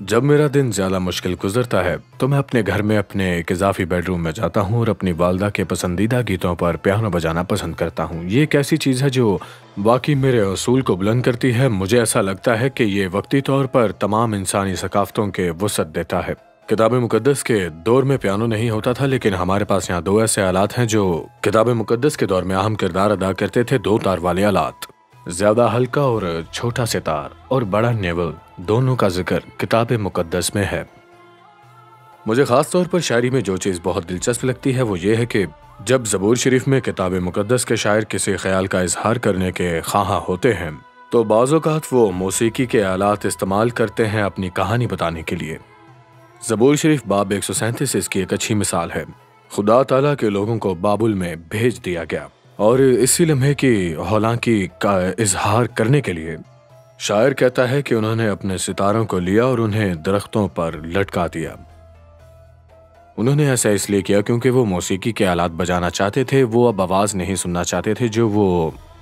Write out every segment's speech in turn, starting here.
जब मेरा दिन ज़्यादा मुश्किल गुजरता है तो मैं अपने घर में अपने एक इजाफी बेडरूम में जाता हूँ और अपनी वालदा के पसंदीदा गीतों पर पियानो बजाना पसंद करता हूँ। ये एक ऐसी चीज़ है जो वाकई मेरे असूल को बुलंद करती है। मुझे ऐसा लगता है कि ये वक्ती तौर पर तमाम इंसानी सकाफ़तों के वसअत देता है। किताब मुकद्दस के दौर में पियानो नहीं होता था, लेकिन हमारे पास यहाँ दो ऐसे आलात हैं जो किताब मुकद्दस के दौर में अहम किरदार अदा करते थे। दो तार वाले आलात, ज्यादा हल्का और छोटा सितार और बड़ा नेवल, दोनों का जिक्र किताब मुकद्दस में है। मुझे खास तौर पर शायरी में जो चीज़ बहुत दिलचस्प लगती है वो ये है कि जब ज़बूर शरीफ में किताब मुकद्दस के शायर किसी ख्याल का इजहार करने के ख्वाहा होते हैं तो बाज़ औक़ात वो मौसीकी के आलात इस्तेमाल करते हैं अपनी कहानी बताने के लिए। ज़बूर शरीफ बाब 137 इसकी एक अच्छी मिसाल है। खुदा ताला के लोगों को बाबुल में भेज दिया गया और इसी लम्हे की हौलाकी का इजहार करने के लिए शायर कहता है कि उन्होंने अपने सितारों को लिया और उन्हें दरख्तों पर लटका दिया। उन्होंने ऐसा इसलिए किया क्योंकि वो मौसीकी के आलात बजाना चाहते थे। वो अब आवाज़ नहीं सुनना चाहते थे जो वो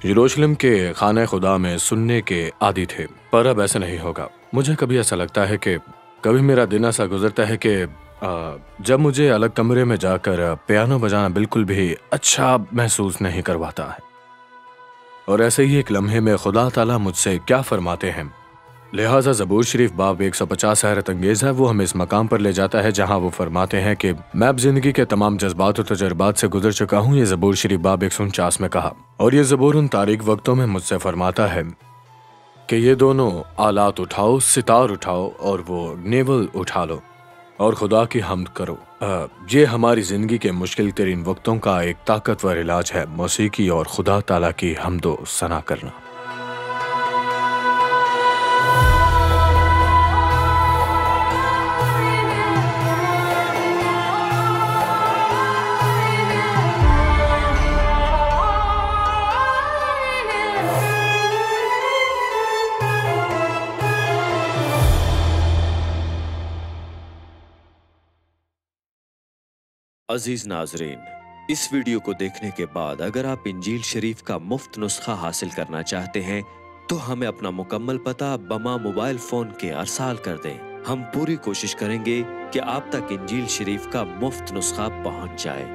यरूशलेम के खाने खुदा में सुनने के आदी थे। पर अब ऐसा नहीं होगा। मुझे कभी ऐसा लगता है कि कभी मेरा दिन ऐसा गुजरता है कि जब मुझे अलग कमरे में जाकर पियानो बजाना बिल्कुल भी अच्छा महसूस नहीं करवाता है। और ऐसे ही एक लम्हे में खुदा ताला मुझसे क्या फरमाते हैं। लिहाजा ज़बूर शरीफ बाब 150 हैरत अंगेज़ है। वो हमें इस मकाम पर ले जाता है जहाँ वो फरमाते हैं कि मैं अब जिंदगी के तमाम जज्बात और तजर्बात से गुजर चुका हूँ। ये ज़बूर शरीफ बाब 149 में कहा। और ये ज़बूर उन तारीक वक्तों में मुझसे फरमाता है कि ये दोनों आलात उठाओ, सितार उठाओ और वो नेवल उठा लो और खुदा की हम्द करो। ये हमारी ज़िंदगी के मुश्किल तरीन वक्तों का एक ताकतवर इलाज है, मौसीकी और खुदा ताला की हम्दो सना करना। अजीज नाजरीन, इस वीडियो को देखने के बाद अगर आप इंजील शरीफ का मुफ्त नुस्खा हासिल करना चाहते हैं तो हमें अपना मुकम्मल पता बमा मोबाइल फोन के अरसाल कर दें। हम पूरी कोशिश करेंगे कि आप तक इंजील शरीफ का मुफ्त नुस्खा पहुंच जाए।